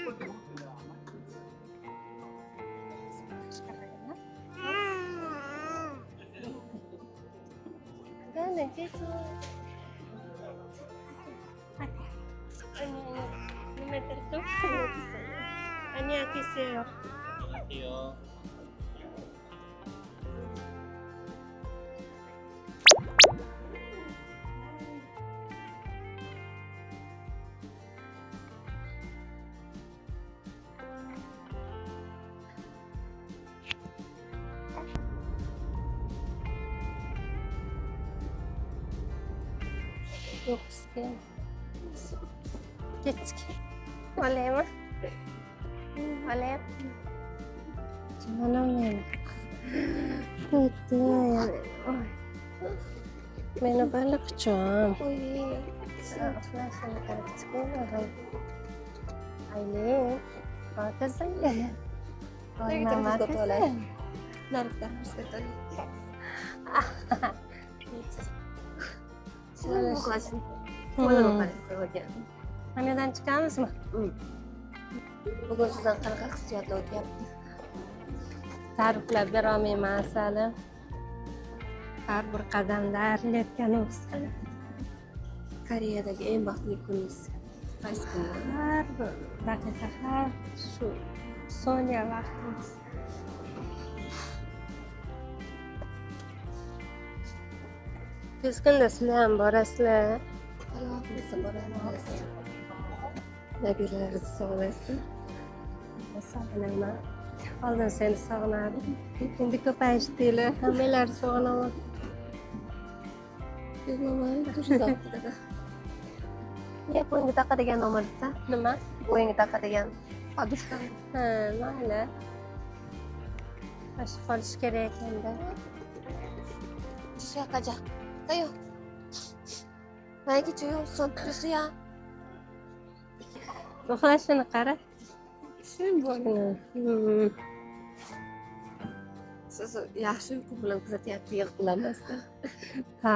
Gana kechu. Nima tertum? Ani akisiyo. Iyo. Yok iske. Geçtik. Oleyim mi? Oleyim. Canım benim. Bitti. Beni böyle kıçım. Seni karıştırıyorum. Aylin. Bakasın ya. Mama kızım. Narikdan hospital. Şöyle. Uxlashni. Qo'lini qarab qo'ygan. Xonadan chiqamizmi? Bugun sizdan qanaqa hissiyotlar o'tyapti? Ta'riflab berolmayman asali. Har bir qadamda arilayotganimiz. Koreyadagi eng baxtli kuningiz qaysi kun bo'ldi? Har bir daqiqa, har shu soniya vaqtimiz. Tez kunda sizlar ham borasizlar. Allohimizga boramiz. Nabiralaringizni sog'laysiz. Sog'inaman. Oldin seni sog'inardim. Endi ko'payishdinglar. Hammalarni sog'inaman. Bilmaman, turishdan qiladi. Bo'yinga taqadigan nomerda, Nima? bo'yinga taqadigan podushka. Ha, mayli. Mana shu qolish kerak ekanda. Tisha qaja. Tayo. Mayga cho'yo son tursiya. Uxlashini qara. Shun bo'ldi. Siz yaxshi uyqu bilan kuzatyapti, yig'lamasdan. Ha,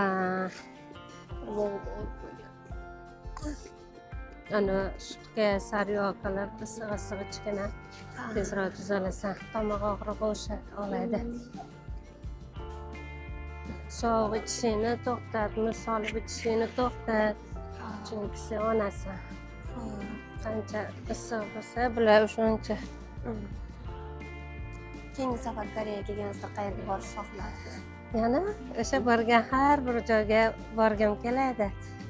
ana sutga saryoqalar isig'i ichgina tezroq tuzalasan. Tomoq og'rig'i o'sha oladi. Sovuq ichishini to'xtat, muz solib ichishini to'xtat. Chunki sen onasan. Qancha issiq bo'lsa, bular o'shancha. Keyingi safar Koreyaga kelganingizda qayerga borishni xohlaysiz? Yana o'sha borgan har bir joyga borgim keladi.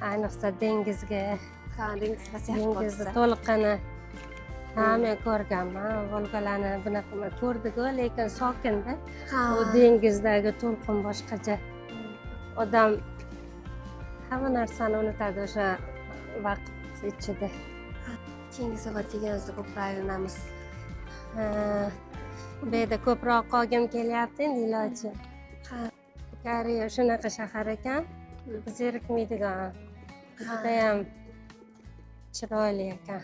Ayniqsa dengizga. Ha, dengizga Dengizni to'liqini men ko'rganman. Volgalarni bunaqa ko'rdik-ku, lekin sokinda. U dengizdagi to'lqin boshqacha. Odam hamma narsani unutadi o'sha vaqt ichida. Keyingi safar kelganingizda ko'proq aylanamiz. Bu yerda ko'proq qolgim kelyapti endi iloji. Koreya shunaqa shahar ekan, zerikmaydigan. Judayam chiroyli ekan.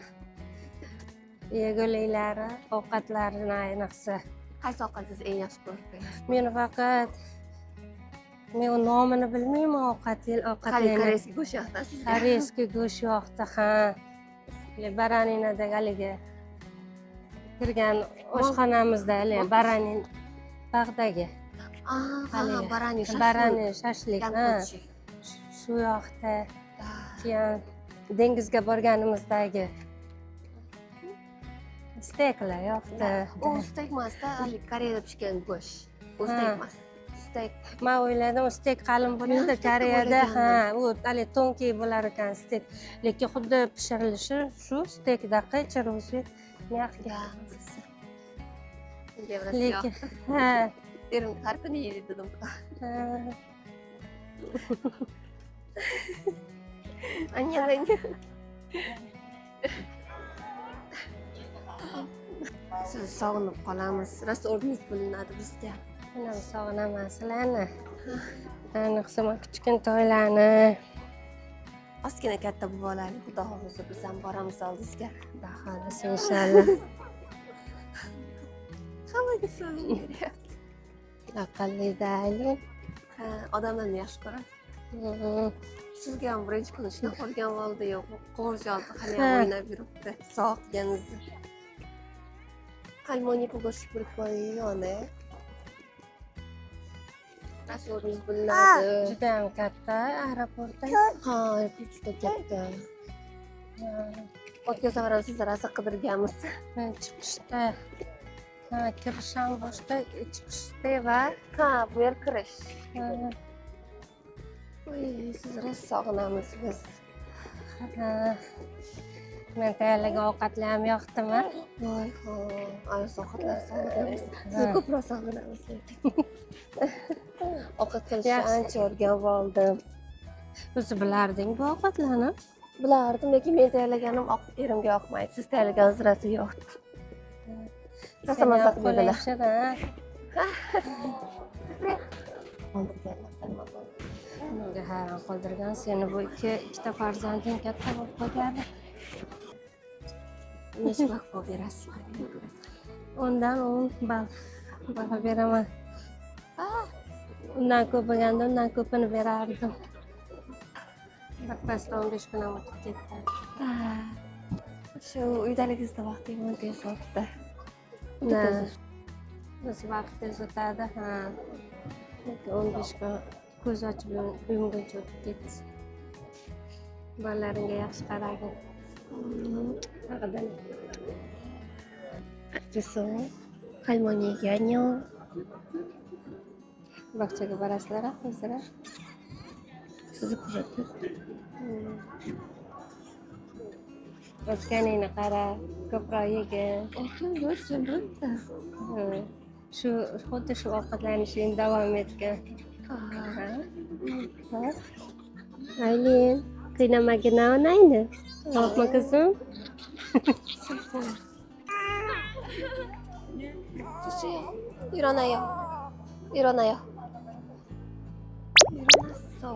Yeguliklari, ovqatlarini ayniqsa. Qaysi ovqatingizni eng yaxshi ko'rib qo'yasiz? Men nomini bilmayman ovqatini. Koreyskiy go'sht yoqdasiz. Koreyskiy go'sht yoqdi, ha. Baraninadagi haligi kirgan oshxonamizda haligi baranin bag'dagi. Baranin shashlik. Shu yoqda. Keyin dengizga borganimizdagi steklar yoqdi. U stek emasda, hali Koreyada pishgan go'sht. U stek emas. Stek. Men o'yladim, stek qalin bo'ladi Koreyada, ha, u hali tonki bo'lar ekan stek. Lekin xuddi pishirilishi shu stekdaqa chiroyli yaxga. Lekin ha, derim har kuni yeydi dedim. Anya. Sizni sog'inib qolamiz. Rosa o'rningiz bo'linadi bizga. Men sog'inaman sizlarni. Ayniqsa kichkintoylarni. Ozgina katta buvalarni xudo xohlasa biz ham boramiz oldingizga. Xudo xohlasa inshaalloh. Hammaga salom beryapti. Aqllida Aylin. Odamlarni yaxshi ko'radi. Sizga ham birinchi kuni shunaqa qolgan bo'ldi yo'q. Qo'rqinchli hali ham o'ynab yuribdi. Sog' qilganingizni. 할머니 보고 싶을 거예요, Rasulullah bilan. Judayam katta aeroportda. Ha, aeroport juda katta. O'tgan safar ham sizlar rosa qidirganmiz. Chiqishda kirish ham boshqa, chiqishda va Ha, bu yer kirish. ha, Voy, siz rosa sog'inamiz biz. men tayyorlagan ovqatlar ham yoqdimi? Voy, ha, ayol ovqatlar sog'inamiz. Sizni ko'proq sog'inamiz. Ovqat qilishni Yaxshi. ancha o'rganib oldim. O'zi bilarding bu ovqatlarni? Bilardim, lekin men tayyorlaganim erimga yoqmaydi. Siz tayyorlaganingiz rosa yoqdi. Rosa mazza qilib berdilar. Menga hayron qoldirgan seni bu ikkita farzanding katta bo'lib qolgani. Necha vaqt bo'lib berasiz? Ondan 10 ball baho beraman. Undan ko'p bo'lganda undan ko'pini berardim. Birpasda 15 kun ham o'tib ketdi. Shu uydaligingizda vaqtingiz o'ta tez o'tdi. Biz vaqt tez o'tadi, ha. 15 kun ko'z ochib yumguncha o'tib ketdi. Bolalaringga yaxshi qaragin. Haqida. Aktrisa Halmoniyaga anyon. Bog'chaga borasizlar, o'zlari. Sizni kuzatib. O'zganingni qara, ko'proq yegin. O'zim bo'ldi. Shu xuddi shu ovqatlanishing davom etgan. Aylin, qiynamagin onangni. Xo'pmi qizim? Yur onayo. Yur onayo. Yur onaso.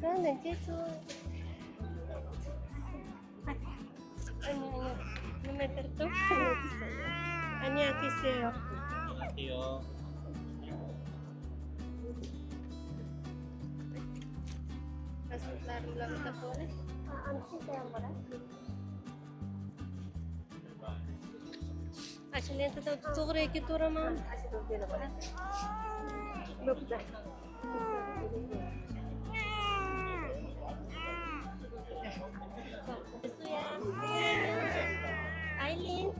Kan gitu. Meter tuh. Ani akiseo. Iyo. Sebentar dulu kita boleh. عشان انت تغري كتورة مام Aileen.